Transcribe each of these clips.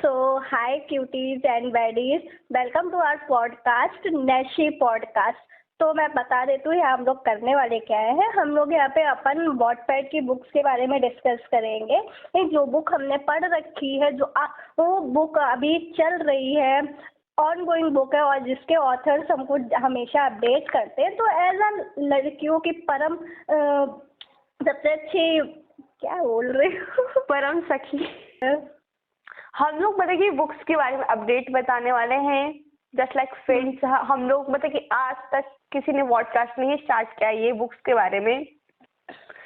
Hi cuties and baddies, welcome to our podcast नैशी podcast. तो मैं बता देती हूँ हम लोग करने वाले क्या है। हम लोग यहाँ पे अपन वॉटपैड की बुक्स के बारे में डिस्कस करेंगे। ये जो बुक हमने पढ़ रखी है, वो बुक अभी चल रही है, ऑन गोइंग बुक है और जिसके ऑथर्स हमको हमेशा अपडेट करते हैं। तो एज अ लड़कियों की परम सबसे अच्छी, क्या बोल रही हूँ, परम सखी, हम लोग मतलब कि बुक्स के बारे में अपडेट बताने वाले हैं। जस्ट लाइक फ्रेंड्स, हम लोग मतलब कि आज तक किसी ने पॉडकास्ट नहीं स्टार्ट किया ये बुक्स के बारे में।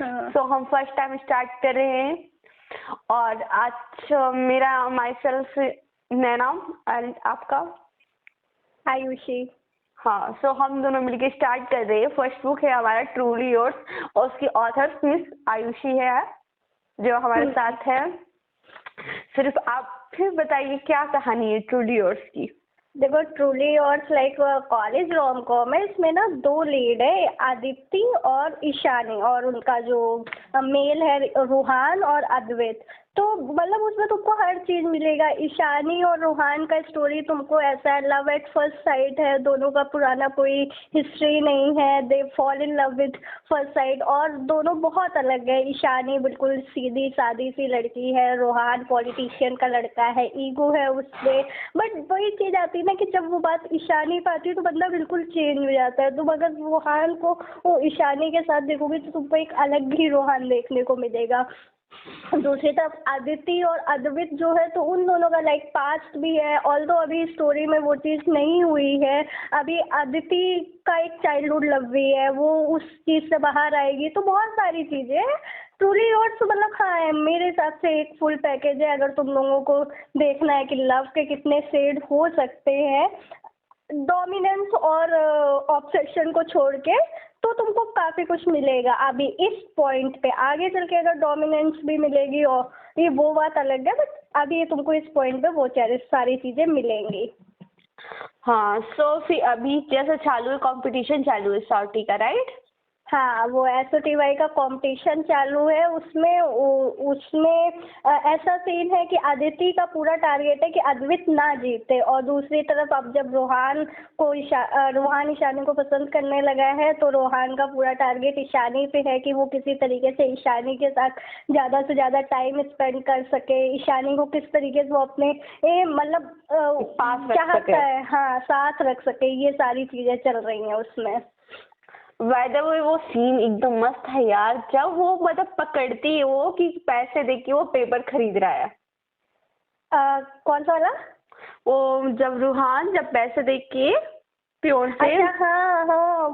सो हम फर्स्ट टाइम स्टार्ट कर रहे हैं। और आज मेरा माई सेल्फ नैना एंड आपका आयुषी। हाँ, सो हम दोनों मिलके स्टार्ट कर रहे हैं। फर्स्ट बुक है हमारा ट्रूली योर्स और उसकी ऑथर मिस आयुषी है जो हमारे साथ है। सिर्फ आप फिर बताइए क्या कहानी है ट्रूली योर्स की। देखो, truly yours like college rom com है। इसमें ना दो लीड है, आदित्य और ईशानी, और उनका जो मेल है रूहान और अद्वैत। तो मतलब उसमें तुमको हर चीज मिलेगा। ईशानी और रूहान का स्टोरी तुमको ऐसा है, लव एट फर्स्ट साइट है, दोनों का पुराना कोई हिस्ट्री नहीं है, they fall in love with first sight, और दोनों बहुत अलग है। ईशानी बिल्कुल सीधी सादी सी लड़की है, रूहान पॉलिटिशियन का लड़का है, ईगो है उसमें। बट वही चीज आती है ना कि जब वो बात ईशानी पे आती है तो बंदा बिल्कुल चेंज हो जाता है। तुम अगर रूहान को वो ईशानी के साथ देखोगे तो तुमको एक अलग ही रूहान देखने को मिलेगा। दूसरी तरफ आदित्य और अद्वैत जो है, तो उन दोनों का लाइक पास्ट भी है, ऑल्दो अभी स्टोरी में वो चीज नहीं हुई है। अभी आदित्य का एक चाइल्डहुड लव भी है, वो उस चीज से बाहर आएगी। तो बहुत सारी चीजें हैं ट्रूली योर्स। मतलब हाँ है, मेरे हिसाब से एक फुल पैकेज है। अगर तुम लोगों को देखना है कि लव के कितने शेड हो सकते हैं, डोमिनेंस और ऑब्सेशन को छोड़ के, तो तुमको काफी कुछ मिलेगा अभी इस पॉइंट पे। आगे चल के अगर डोमिनेंस भी मिलेगी और ये वो बात अलग है, बट अभी ये तुमको इस पॉइंट पे वो सारी चीजें मिलेंगी। हाँ, सो फिर अभी जैसे चालू है, कंपटीशन चालू है सॉर्टी का, राइट? हाँ, वो SOTY का कंपटीशन चालू है। उसमें ऐसा सीन है कि आदित्य का पूरा टारगेट है कि अद्वैत ना जीते, और दूसरी तरफ अब जब रूहान ईशानी को पसंद करने लगा है, तो रूहान का पूरा टारगेट ईशानी पे है कि वो किसी तरीके से ईशानी के साथ ज़्यादा से ज़्यादा टाइम स्पेंड कर सके, ईशानी को किस तरीके से वो अपने मतलब चाहता है, हाँ, साथ रख सके। ये सारी चीज़ें चल रही हैं उसमें। बाय द वे वो सीन एकदम मस्त है यार, जब वो मतलब पकड़ती है वो कि पैसे देके वो पेपर खरीद रहा है। कौन सा वाला? वो जब रूहान जब पैसे देके प्योर से। अच्छा, हाँ हाँ,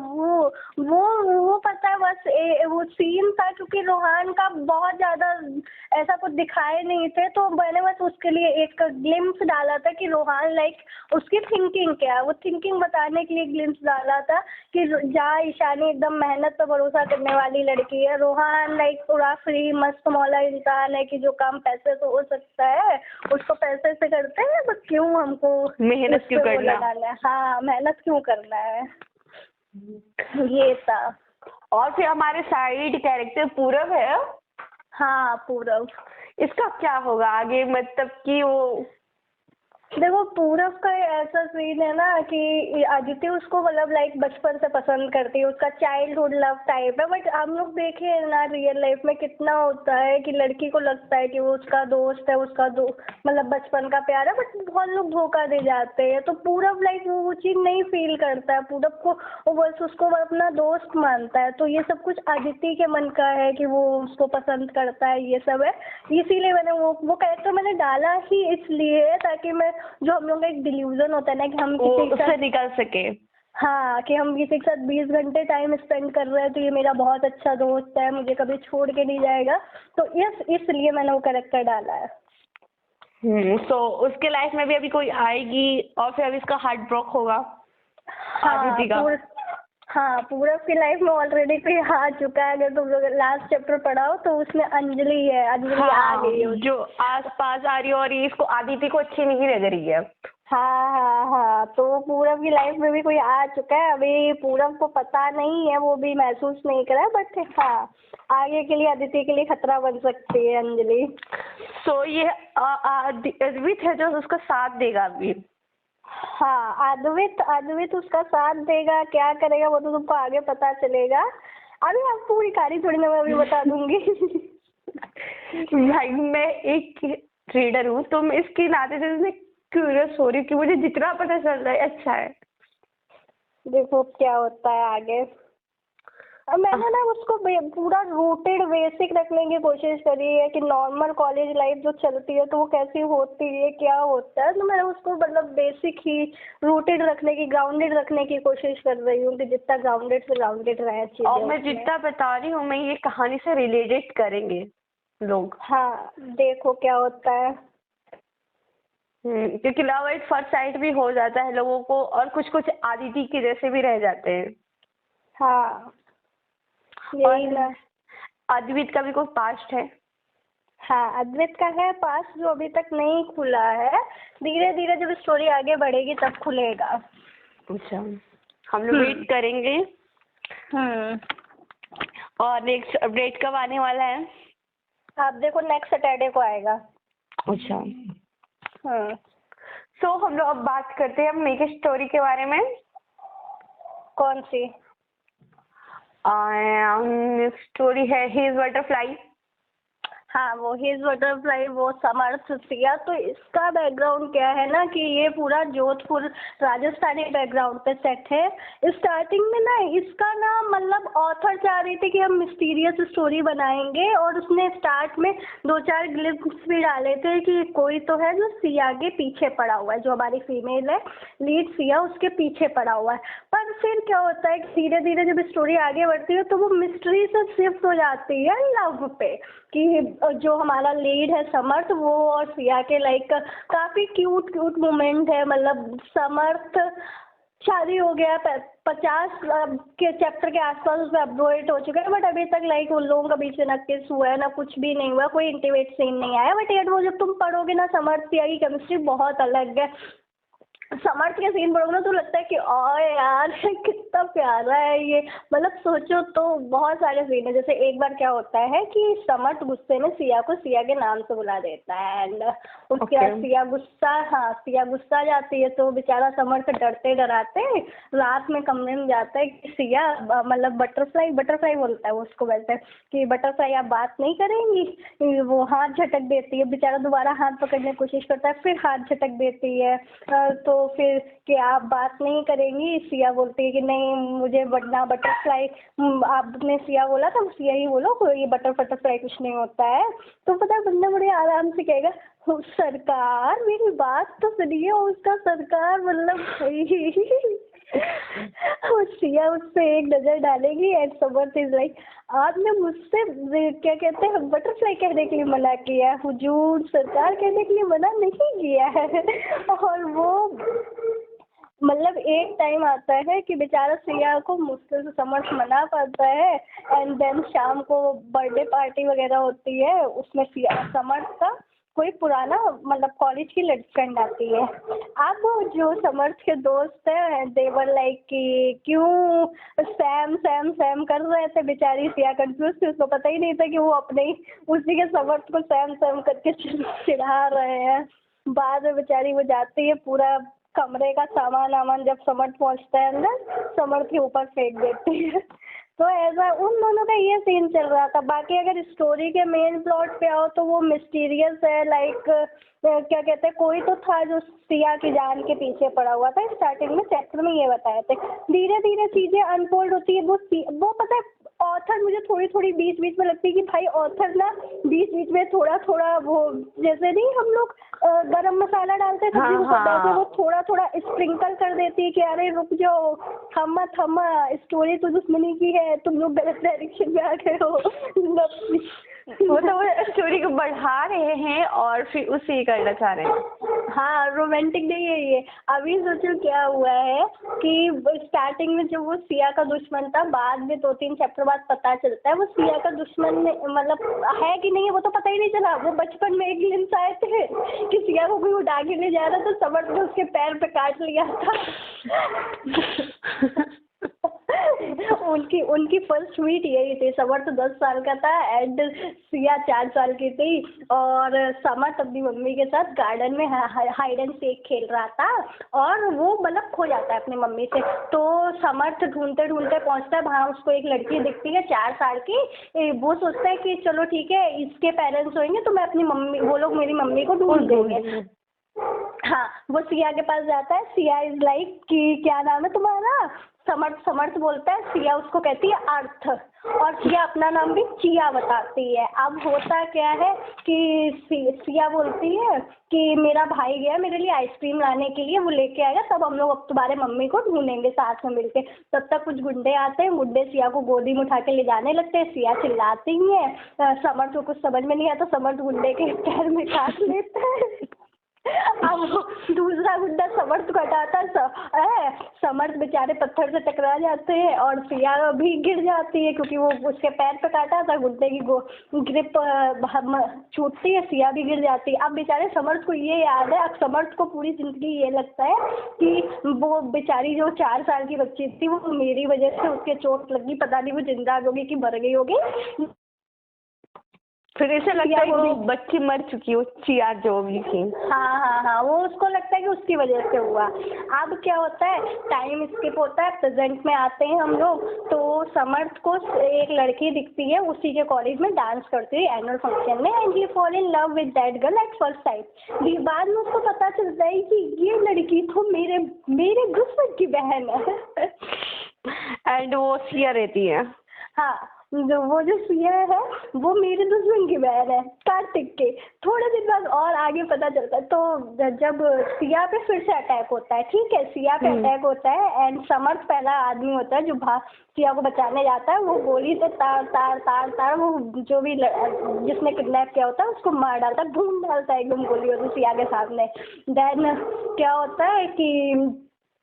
वो पता है। बस वो सीन था क्योंकि रूहान का बहुत ज्यादा ऐसा कुछ दिखाए नहीं थे, तो मैंने बस उसके लिए एक ग्लिम्स डाला था कि रूहान लाइक उसकी थिंकिंग क्या है, वो थिंकिंग बताने के लिए ग्लिम्स डाला था कि जहाँ ईशानी एकदम मेहनत पर भरोसा करने वाली लड़की है, रूहान लाइक पूरा फ्री मस्त मौला इंसान है कि जो काम पैसे से हो सकता है उसको पैसे से करते हैं, बस क्यों हमको मेहनत क्यों करना है। हाँ, मेहनत क्यों करना है, ये था। और फिर हमारे साइड कैरेक्टर पूरब है। हाँ, पूरब। इसका क्या होगा आगे, मतलब कि वो देखो, पूरब का ऐसा सीन है ना कि आदित्य उसको मतलब लाइक बचपन से पसंद करती है, उसका चाइल्डहुड लव टाइप है। बट हम लोग देखे हैं ना रियल लाइफ में कितना होता है कि लड़की को लगता है कि वो उसका दोस्त है, मतलब बचपन का प्यार है, बट बहुत लोग धोखा दे जाते हैं। तो पूरब लाइक वो चीज नहीं फील करता है। पूरब को वो बस उसको अपना दोस्त मानता है। तो ये सब कुछ आदित्य के मन का है कि वो उसको पसंद करता है, ये सब है। इसीलिए मैंने वो कैरेक्टर मैंने डाला ही इसलिए ताकि मैं, जो हम लोग का एक डिल्यूजन होता है ना कि हम किसी के साथ निकल सके, हाँ, कि हम किसी के साथ 20 घंटे टाइम स्पेंड कर रहे हैं तो ये मेरा बहुत अच्छा दोस्त है, मुझे कभी छोड़ के नहीं जाएगा। तो इसलिए मैंने वो कैरेक्टर डाला है। तो उसके लाइफ में भी अभी कोई आएगी और फिर अभी इसका हार्ट ब्रोक होगा। हाँ, पूरब की लाइफ में ऑलरेडी कोई आ चुका है। अगर तुम लोग लास्ट चैप्टर पढ़ाओ तो उसमें अंजलि है, अंजलि आ गई है जो आस पास आ रही है और ये इसको आदित्य को अच्छी नहीं लग रही है। हाँ हाँ हाँ, तो पूरब की लाइफ में भी कोई आ चुका है। अभी पूरब को पता नहीं है, वो भी महसूस नहीं करा, बट हाँ आगे के लिए अदिति के लिए खतरा बन सकती है अंजलि। सो ये अद्वित है जो उसका साथ देगा अभी। हाँ, अद्वित उसका साथ देगा, क्या करेगा वो तो तुमको आगे पता चलेगा। अभी आप पूरी कहानी थोड़ी ना मैं अभी बता दूंगी। भाई मैं एक रीडर हूँ तो मैं इसके नाते से क्यूरियस हो रही हूँ कि मुझे जितना पता चल रहा है अच्छा है। देखो क्या होता है आगे। अब मैंने ना उसको पूरा रूटेड बेसिक रखने की कोशिश करी है कि नॉर्मल कॉलेज लाइफ जो चलती है तो वो कैसी होती है, क्या होता है, तो मैंने उसको मतलब बेसिक ही रूटेड रखने की, ग्राउंडेड रखने की कोशिश कर रही हूँ कि जितना ग्राउंडेड से ग्राउंडेड रहे चीजें। और मैं जितना बता रही हूँ मैं ये कहानी से रिलेटेड करेंगे लोग। हाँ देखो क्या होता है। क्योंकि लव एट फर्स्ट साइट भी हो जाता है लोगों को, और कुछ कुछ आदिति के जैसे भी रह जाते हैं। हाँ यही ना। अद्वित का भी कोई पास्ट है। हाँ अद्वित का है पास जो अभी तक नहीं खुला है, धीरे धीरे जब स्टोरी आगे बढ़ेगी तब खुलेगा। अच्छा, हम लोग वेट करेंगे। और नेक्स्ट अपडेट कब आने वाला है? आप देखो नेक्स्ट सैटरडे को आएगा। अच्छा। सो हम लोग अब बात करते हैं नेक्स्ट स्टोरी के बारे में। कौन सी? नेक्स्ट स्टोरी है हिज बटरफ्लाई। हाँ वो हिज बटरफ्लाई, वो समर्थ सिया। तो इसका बैकग्राउंड क्या है ना कि ये पूरा जोधपुर राजस्थानी बैकग्राउंड पे सेट है। स्टार्टिंग में ना इसका ना मतलब ऑथर चाह रही थी कि हम मिस्टीरियस स्टोरी बनाएंगे, और उसने स्टार्ट में 2-4 ग्लिप्स भी डाले थे कि कोई तो है जो सिया के पीछे पड़ा हुआ है, जो हमारी फीमेल है लीड सिया उसके पीछे पड़ा हुआ है। पर फिर क्या होता है कि धीरे धीरे जब स्टोरी आगे बढ़ती है तो वो मिस्ट्री से शिफ्ट हो जाती है लव पे, कि जो हमारा लीड है समर्थ वो और सिया के लाइक काफी क्यूट मोमेंट है। मतलब समर्थ शादी हो गया, 50 के चैप्टर के आसपास उसमें अपडेट हो चुका है, बट अभी तक लाइक उन लोगों का बीच में ना किस हुआ है ना कुछ भी नहीं हुआ, कोई इंटीमेट सीन नहीं आया। बट यार वो जब तुम पढ़ोगे ना समर्थ सिया की केमिस्ट्री बहुत अलग है। समर्थ के सीन पढ़ोगे ना तो लगता है कि ओ यार कितना प्यारा है ये। मतलब सोचो तो बहुत सारे सीन है। जैसे एक बार क्या होता है कि समर्थ गुस्से में सिया को सिया के नाम से बुला देता है, एंड उसके बाद सिया गुस्सा जाती है, तो बेचारा समर्थ डरते डराते रात में कमरे में जाता है कि सिया मतलब बटरफ्लाई बोलता है वो उसको, वैसे कि बटरफ्लाई आप बात नहीं करेंगी। वो हाथ झटक देती है, बेचारा दोबारा हाथ पकड़ने की कोशिश करता है, फिर हाथ झटक देती है। तो फिर कि आप बात नहीं करेंगी, सिया बोलती है कि नहीं मुझे बढ़ना बटरफ्लाई, आपने सिया बोला था सिया ही बोलो, ये बटरफ्लाई कुछ नहीं होता है। तो पता है बंदा बड़े आराम से कहेगा सरकार मेरी बात तो सुनिए, उसका सरकार मतलब सिया उस पे एक नजर डालेगी एंड समर्थ इज लाइक आपने मुझसे क्या कहते हैं बटरफ्लाई कहने के लिए मना किया है, हुजूर सरकार कहने के लिए मना नहीं किया है। और वो मतलब एक टाइम आता है कि बेचारा सिया को मुश्किल से समर्थ मना पाता है, एंड देन शाम को बर्थडे पार्टी वगैरह होती है, उसमें समर्थ का कोई पुराना मतलब कॉलेज की लड़की फ्रेंड आती है। अब जो समर्थ के दोस्त हैं देवर लाइक कि क्यों सैम कर रहे थे, बेचारी सिया कंफ्यूज थी, उसको पता ही नहीं था कि वो अपने ही उसी के समर्थ को सैम करके चिढ़ा रहे हैं। बाद में बेचारी वो जाती है, पूरा कमरे का सामान जब समर्थ पहुंचता है अंदर समर्थ के ऊपर फेंक देती है। तो ऐसा उन दोनों का ये सीन चल रहा था। बाकी अगर स्टोरी के मेन प्लॉट पे आओ तो वो मिस्टीरियस है, लाइक क्या कहते हैं कोई तो था जो सिया की जान के पीछे पड़ा हुआ था। स्टार्टिंग में चैप्टर में ये बताए थे, धीरे धीरे चीजें अनफोल्ड होती है। वो पता है ऑथर मुझे थोड़ी बीच में लगती है कि भाई ऑथर ना बीच में थोड़ा वो जैसे नहीं हम लोग गरम मसाला डालते थे वो थोड़ा स्प्रिंकल कर देती है कि अरे रुक जाओ थमा स्टोरी तो दुश्मनी की है, तुम लोग गलत डायरेक्शन में आ गए हो। वो तो स्टोरी को बढ़ा रहे हैं और फिर उसे करना चाह रहे हैं। हाँ रोमांटिक नहीं है ये। अभी सोचो क्या हुआ है कि स्टार्टिंग में जब वो सिया का दुश्मन था, बाद में 2-3 चैप्टर बाद पता चलता है वो सिया का दुश्मन मतलब है कि नहीं है वो तो पता ही नहीं चला। वो बचपन में एक ग्लिम्स आए थे कि सिया को कोई उठा के ले जा रहा था, समर्थ ने उसके पैर पे काट लिया था। उनकी फर्स्ट मीट यही थी। समर्थ 10 साल का था एंड सिया 4 साल की थी और समर्थ अपनी मम्मी के साथ गार्डन में हाइड एंड सीक खेल रहा था और वो मतलब खो जाता है अपनी मम्मी से। तो समर्थ ढूंढते ढूंढते पहुंचता है, वहाँ उसको एक लड़की दिखती है 4 साल की। वो सोचता है कि चलो ठीक है इसके पेरेंट्स होंगे तो मैं अपनी मम्मी, वो लोग मेरी मम्मी को ढूंढ देंगे। हाँ वो सिया के पास जाता है। सिया इज लाइक कि क्या नाम है तुम्हारा? समर्थ बोलता है। सिया उसको कहती है अर्थ और सिया अपना नाम भी चिया बताती है। अब होता क्या है कि सिया बोलती है कि मेरा भाई गया मेरे लिए आइसक्रीम लाने के लिए, वो लेके आएगा तब हम लोग अब तुम्हारे मम्मी को ढूंढेंगे साथ में मिलके। तब तक कुछ गुंडे आते हैं, गुंडे सिया को गोदी में उठा के ले जाने लगते हैं। सिया चिल्लाती है, समर्थ को कुछ समझ में नहीं आता, समर्थ गुंडे के पैर में काट लेता है। अब दूसरा गुंडा समर्थ को हटाता है, समर्थ बेचारे पत्थर से टकरा जाते हैं और सिया भी गिर जाती है क्योंकि वो उसके पैर पे काटा था। गुंडे की ग्रिप छूटती है, सिया भी गिर जाती है। अब बेचारे समर्थ को ये याद है, अब समर्थ को पूरी जिंदगी ये लगता है कि वो बेचारी जो 4 साल की बच्ची थी वो मेरी वजह से उसके चोट लगी, पता नहीं वो जिंदा होगी कि मर गई होगी। फिर ऐसा लगता है वो बच्ची मर चुकी हो, चिया जो भी थी। हाँ वो उसको लगता है कि उसकी वजह से हुआ। अब क्या होता है, टाइम स्किप होता है, प्रेजेंट में आते हैं हम लोग। तो समर्थ को एक लड़की दिखती है, उसी के कॉलेज में डांस करती है एनुअल फंक्शन में and he fall in love with that girl at first sight. बाद में उसको पता चलता है कि ये लड़की तो मेरे दुश्मन की बहन है। एंड वो सिया रहती है। हाँ वो जो सिया है वो मेरे दुश्मन की बहन है कार्तिक के। थोड़े दिन बाद और आगे पता चलता है। तो जब सिया पे फिर से अटैक होता है, ठीक है, सिया पे अटैक होता है एंड समर्थ पहला आदमी होता है जो सिया को बचाने जाता है। वो गोली से तार वो जो भी जिसने किडनैप किया होता है उसको मार डालता है, ढूंढ डालता है एकदम गोली होती सिया के सामने। देन क्या होता है कि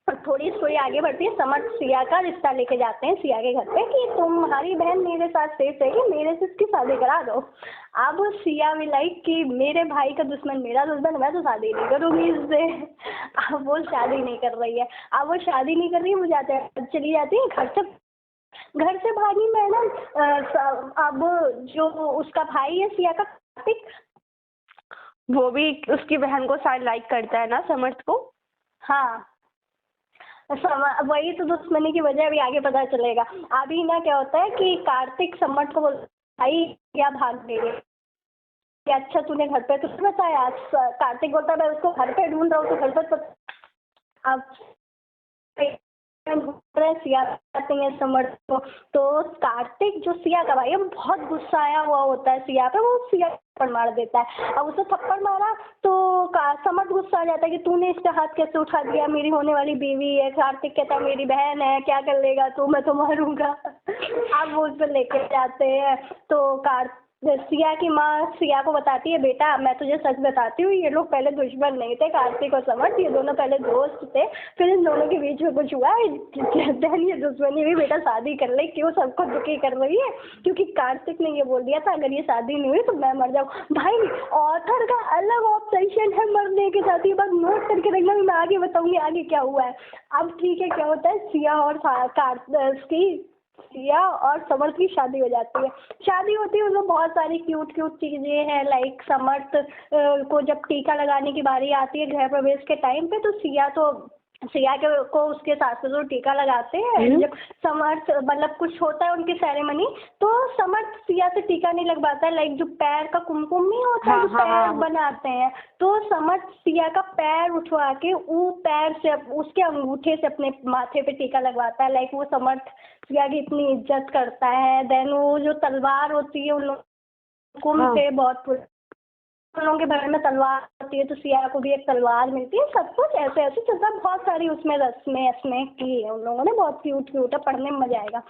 थोड़ी स्टोरी आगे बढ़ती है। समर्थ सिया का रिश्ता लेके जाते हैं सिया के घर पे कि तुम्हारी बहन मेरे साथ सेफ रहेगी, मेरे से इसकी शादी करा दो। अब सिया भी लाइक कि मेरे भाई का दुश्मन मेरा दुश्मन, मैं तो शादी नहीं करूँगी इससे। अब वो शादी नहीं कर रही है। अब वो शादी नहीं कर रही है, वो चली जाती है घर से भागी मैडम। अब जो उसका भाई है सिया का कार्तिक, वो भी उसकी बहन को शायद लाइक करता है ना समर्थ को। हाँ वही तो दुश्मनी की वजह अभी आगे पता चलेगा। अभी ना क्या होता है कि कार्तिक समर्थ को बोलता भाई क्या भाग गई क्या, अच्छा तूने घर पे तुझे बताया। कार्तिक बोलता है मैं उसको घर पे ढूंढ रहा हूँ, तो घर पे अब सिया आते हैं समर्थ को। तो कार्तिक जो सिया का भाई है बहुत गुस्सा आया हुआ होता है सिया पे, वो सिया थप्पड़ मार देता है। अब उसे थप्पड़ मारा तो समर्थ गुस्सा आ जाता है कि तूने इसका हाथ कैसे उठा दिया, मेरी होने वाली बीवी है। कार्तिक कहता है मेरी बहन है, क्या कर लेगा तू, मैं तो मारूंगा। अब वो उस पर लेके जाते हैं तो सिया की माँ सिया को बताती है बेटा मैं तुझे सच बताती हूँ, ये लोग पहले दुश्मन नहीं थे, कार्तिक और समर्थ, ये दोनों पहले दोस्त थे, फिर इन दोनों के बीच में कुछ हुआ, ये दुश्मनी हुई, बेटा शादी कर ले, क्यों सबको दुखी कर रही है, क्योंकि कार्तिक ने ये बोल दिया था अगर ये शादी नहीं हुई तो मैं मर जाऊँ। भाई ऑथर का अलग ऑब्सेशन है मरने के साथ, ये बात नोट करके रखना, मैं आगे बताऊंगी आगे क्या हुआ है। अब ठीक है क्या होता है, सिया और समर्थ की शादी हो जाती है। शादी होती है उसमें बहुत सारी क्यूट चीजें हैं, लाइक समर्थ को जब टीका लगाने की बारी आती है गृह प्रवेश के टाइम पे, तो सिया को उसके सास ससुर टीका लगाते हैं। जब समर्थ मतलब कुछ होता है उनकी सेरेमनी, तो समर्थ सिया से टीका नहीं लगवाता है, लाइक जो पैर का कुमकुम नहीं होता है, पैर बनाते हैं, तो समर्थ सिया का पैर उठवा के वो पैर से उसके अंगूठे से अपने माथे पे टीका लगवाता है। लाइक वो समर्थ सिया की इतनी इज्जत करता है। देन वो जो तलवार होती है उन लोगों से बहुत उन लोगों के घर में तलवार होती है, तो सिया को भी एक तलवार मिलती है। सब कुछ ऐसे चलता है, बहुत सारी उसमें रस्में की है उन लोगों ने, बहुत क्यूट है, पढ़ने में मजा आएगा।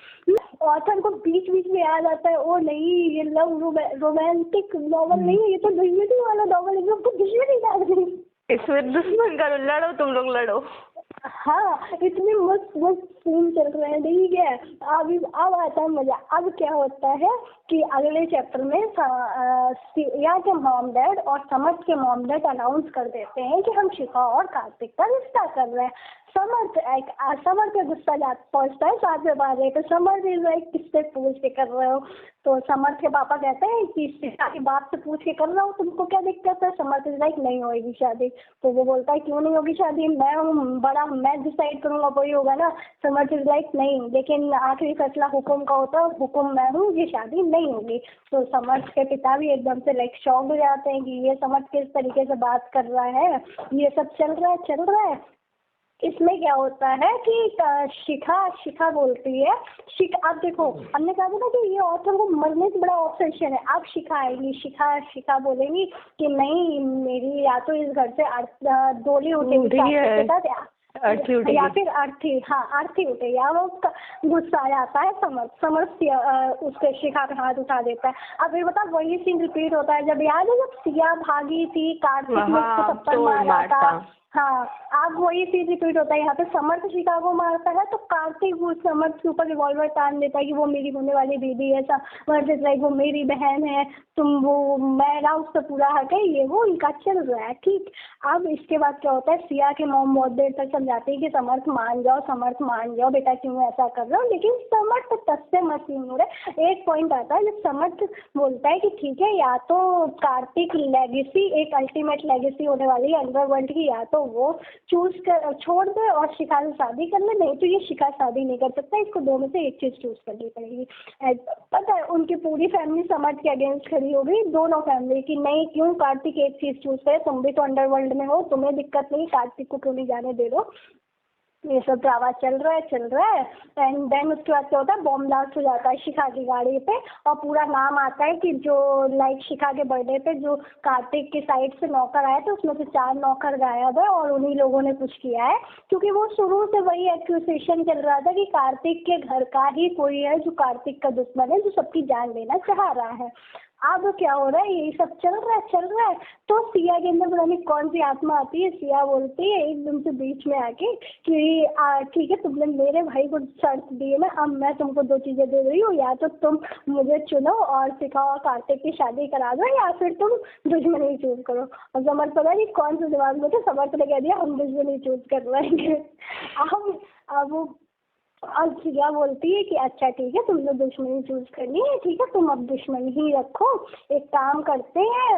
ऑथर को बीच में याद आता है ओ नहीं ये लव रोमांटिक नॉवल नहीं है, ये तो दुश्मनी वाला नॉवल है, दुश्मनी डाल रही। इसमें दुश्मन करो, लड़ो, तुम लोग लड़ो। हाँ, इतनी मस्त मस्त सीन चल रहे हैं, ठीक है। अब आता है मजा। अब क्या होता है कि अगले चैप्टर में सिया के मॉम डैड और समर्थ के मॉम डैड अनाउंस कर देते हैं कि हम शिखा और कार्तिक का रिश्ता कर रहे हैं। समर्थ का गुस्सा पहुंचता है 7 बजे, तो समर्थ इज लाइक किससे पूछ के कर रहे हो? तो समर्थ के पापा कहते हैं कि शिखा की बाप से पूछ के कर रहा हूँ, तुमको क्या दिक्कत है? समर्थ इज लाइक नहीं होगी शादी। तो वो बोलता है क्यों नहीं होगी शादी? मैं हूँ बड़ा, मैं डिसाइड करूंगा वही होगा ना। समर्थ इज लाइक नहीं, लेकिन आखिरी फैसला हुकुम का होता है, हुकुम मैं हूँ, ये शादी नहीं होगी। तो समर्थ के पिता भी एकदम से लाइक शॉक हो जाते हैं कि ये समर्थ किस तरीके से बात कर रहा है। ये सब चल रहा है। इसमें क्या होता है कि शिखा बोलती है, अब देखो, हमने कहा था ना कि ये ऑथर को मरने से बड़ा ऑब्सेशन है। अब शिखा आएगी, शिखा बोलेगी कि नहीं, मेरी या तो इस घर से डोली उठेगी या फिर अर्थी, हाँ अर्थी उठेगी। या वो गुस्सा आ जाता है समर्थ उसके शिखा का हाथ उठा देता है। अब ये बता, वही सीन रिपीट होता है जब याद है जब सिया भागी थी, कार्तिक ने उसको थप्पड़ मारा था। हाँ, अब वही चीज रिपीट होता है। यहाँ पे समर्थ शिखा को मारता है तो कार्तिक वो समर्थ के ऊपर रिवॉल्वर तान देता है कि वो मेरी होने वाली दीदी है, लाइक वो मेरी बहन है, वो मेरा उससे पूरा हक है, ये वो इनका चल रहा है, ठीक। अब इसके बाद क्या होता है, सिया के मॉम बहुत देर तक समझाती है कि समर्थ मान जाओ बेटा, क्यों ऐसा कर रहे हो? लेकिन समर्थ तस से मत नहीं हो रहे। एक पॉइंट आता है जब समर्थ बोलता है कि ठीक है, या तो कार्तिक लेगेसी एक अल्टीमेट लेगेसी होने वाली है अंडरवर्ल्ड की, या तो वो चूज कर छोड़ दे और शिखा से शादी कर ले, नहीं तो ये शिखा शादी नहीं कर सकता, इसको दो में से एक चीज चूज करनी पड़ेगी। पता है उनकी पूरी फैमिली समर्थ के अगेंस्ट खड़ी हो गई, दोनों फैमिली की। नहीं क्यों कार्तिक एक चीज चूज करे, तुम भी तो अंडरवर्ल्ड में हो, तुम्हें दिक्कत नहीं, कार्तिक को क्यों नहीं जाने दे दो। ये सब ड्रामा चल रहा है। एंड देन उसके बाद क्या होता है, बॉम्ब ब्लास्ट हो जाता है शिखा की गाड़ी पे, और पूरा नाम आता है कि जो लाइक शिखा के बर्थडे पे जो कार्तिक की साइड से नौकर आए थे उसमें से 4 नौकर गायब है, और उन्हीं लोगों ने कुछ किया है। क्योंकि वो शुरू से वही एक्यूजेशन चल रहा था कि कार्तिक के घर का ही कोई है जो कार्तिक का दुश्मन है, जो सबकी जान लेना चाह रहा है। अब क्या हो रहा है, यही सब चल रहा है। तो सिया के अंदर पता नहीं कौन सी आत्मा आती है, सिया बोलती है एकदम से बीच में आके कि ठीक है, तुमने मेरे भाई को शर्त दी है ना, अब मैं तुमको 2 चीजें दे रही हूँ, या तो तुम मुझे चुनो और शिखा और कार्तिक की शादी करा दो, या फिर तुम दुश्मनी चूज करो। और समर्थ पता नहीं कौन से दिमाग में थे, समर्थ ने कह दिया हम दुश्मनी चूज कर रहे हैं। अब और सिया बोलती है कि अच्छा ठीक है, तुमने दुश्मनी चूज करनी है, ठीक है, तुम अब दुश्मनी ही रखो। एक काम करते हैं,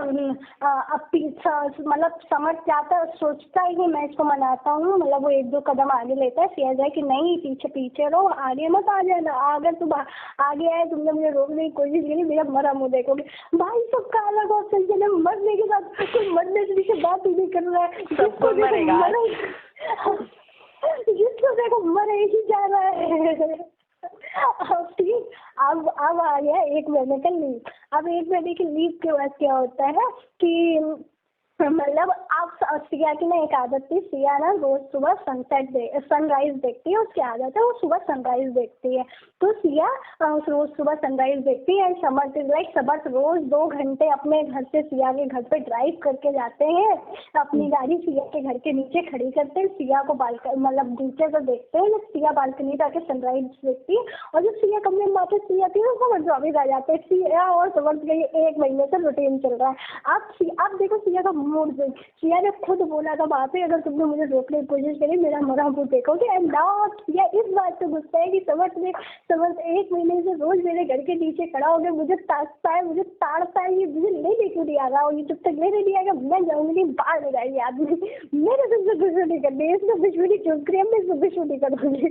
अब पीछा मतलब समझ जाता है, सोचता है कि मैं इसको मनाता हूँ, मतलब वो 1-2 कदम आगे लेता है। सिया जाए कि नहीं, पीछे रहो, आगे मत आ जाना, अगर तुम आगे आए, तुमने मुझे रोकने की कोशिश की, मेरा मरा मुँह देखोगे। भाई सबका अलग ऑप्शन है, मरने के बाद कोई मरने से बात ही नहीं कर रहा है, जिसको देखो मरे ही जा रहा है। ठीक, अब आ गया 1 महीने का लीव। अब 1 महीने की लीव के बाद क्या होता है कि मतलब आप सिया की ना एक आदत थी, सिया ना रोज सुबह सनराइज देखती है, उसकी आदत है, वो सुबह सनराइज देखती है। तो सिया रोज सुबह सनराइज देखती है। समर्थ रोज 2 घंटे अपने घर से सिया के घर पे ड्राइव करके जाते हैं, अपनी गाड़ी सिया के घर के नीचे खड़ी करते हैं, सिया को मतलब नीचे से देखते हैं, जब सिया बालकनी पे आके सनराइज देखती है, और जब सिया कमरे में आके सिया आती है तो समर्थ वापिस आ जाते हैं। सिया और समर्थ का 1 महीने से रूटीन चल रहा है। अब देखो सिया का मूड से, सिया ने खुद बोला था वहाँ पे, अगर तुमने मुझे रोकने की कोशिश करी, मेरा मरा मुँह देखोगे। एंड नाउ सिया इस बात से गुस्सा है कि समर्थ 1 महीने से रोज मेरे घर के नीचे खड़ा हो गया, मुझे ताकता है, मुझे ताड़ता है, ये मुझे नहीं क्यों नहीं आ रहा, और ये जब तक नहीं आएगा मैं जाऊंगी बाहर लगाएगी आदमी, मेरे से दुश्मनी करनी है, इसमें दुश्मनी चूज करिए, मैं इसमें दुश्मनी करूंगी।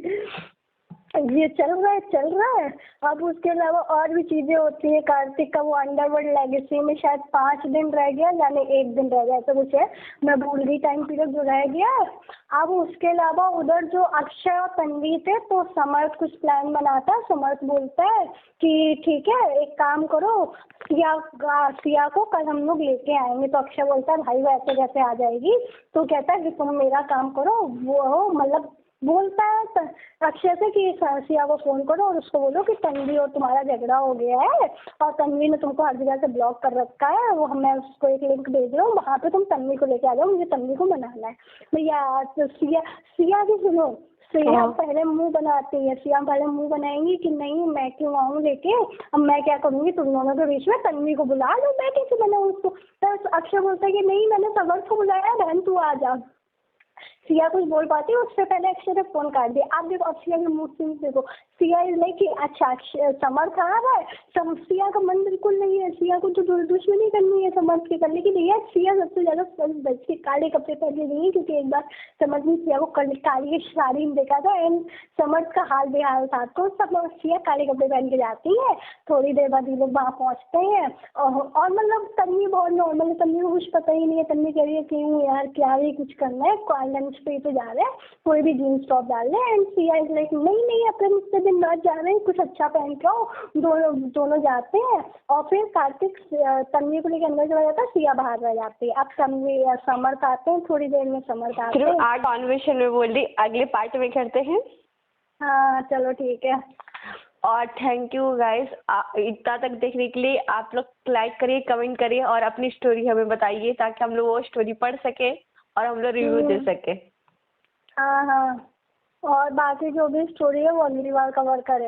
ये चल रहा है। अब उसके अलावा और भी चीजें होती है। कार्तिक का वो अंडरवर्ल्ड लेगेसी में शायद 5 दिन रह गया, यानी 1 दिन रह गया, ऐसा कुछ है, मैं भूल गई टाइम पीरियड जो रह गया। अब उसके अलावा उधर जो अक्षय और तन्वी थे, तो समर्थ कुछ प्लान बनाता है। समर्थ बोलता है कि ठीक है, एक काम करो, सिया को कल हम लोग लेके आएंगे। तो अक्षय बोलता है भाई वो ऐसे कैसे आ जाएगी? तो कहता है कि तुम मेरा काम करो, वो मतलब बोलता है अक्षय से कि सिया को फोन करो और उसको बोलो कि तन्वी और तुम्हारा झगड़ा हो गया है और तन्वी ने तुमको हर जगह से ब्लॉक कर रखा है, वो मैं उसको एक लिंक भेज रहा हूँ, वहाँ पे तुम तन्वी को लेके आ जाओ, मुझे तन्वी को मनाना है। भैया तो सिया की सुनो, सिया पहले मुंह बनाती है, सिया पहले मुंह बनाएंगी कि नहीं मैं क्यों आऊँ लेके, अब मैं क्या करूँगी तुम दोनों के बीच में, तन्वी को बुला लो, मैं कैसे बनाऊँ उसको। तो अक्षय बोलता है कि नहीं मैंने समर्थ को बुलाया, बहन तू आ जा। सिया कुछ बोल पाती है, उससे पहले अक्षय ने फोन काट दिया। आप देखो अब सिया के मूड स्विंग्स देखो, सिया इज लाइक कि अच्छा समर्थ आ रहा है, सिया का मन बिल्कुल नहीं है, सिया को तो दुश्मनी करनी है समर्थ के कर, लेकिन भैया सिया सबसे ज्यादा बच के काले कपड़े पहन के नहीं है, क्योंकि एक बार समर्थ ने सिया को काली साड़ी में देखा था एंड समर्थ का हाल बेहाल था, तो सब सिया काले कपड़े पहन के जाती है। थोड़ी देर बाद ये लोग वहाँ पहुँचते हैं और मतलब तन्वी बहुत नॉर्मल है, तन्वी को कुछ पता ही नहीं है, तन्वी कह रही है क्यों यार क्या ही कुछ करना है, लंच पे तो जा रहे हैं, कोई भी जीन्स टॉप डाल रहे हैं एंड सिया इज लाइक नहीं अपने मुझसे दिन रात जा रहे हैं, कुछ अच्छा पहन के आओ। दोनों जाते हैं और फिर कार्तिक तन्वी को लेकर अंदर चला जाता है, सिया बाहर रह जाती है। अब तन्वी समर्थ आते हैं, थोड़ी देर में समर्थ आते हैं। आज कॉन्वर्सेशन में बोल रही अगले पार्ट में करते हैं। हाँ चलो ठीक है। और थैंक यू गाइस इतना तक देखने के लिए। आप लोग लाइक करिए, कमेंट करिए और अपनी स्टोरी हमें बताइए ताकि हम लोग वो स्टोरी पढ़ सके और हम लोग रिव्यू दे सके। हाँ और बाकी जो भी स्टोरी है वो अगली बार कवर करें।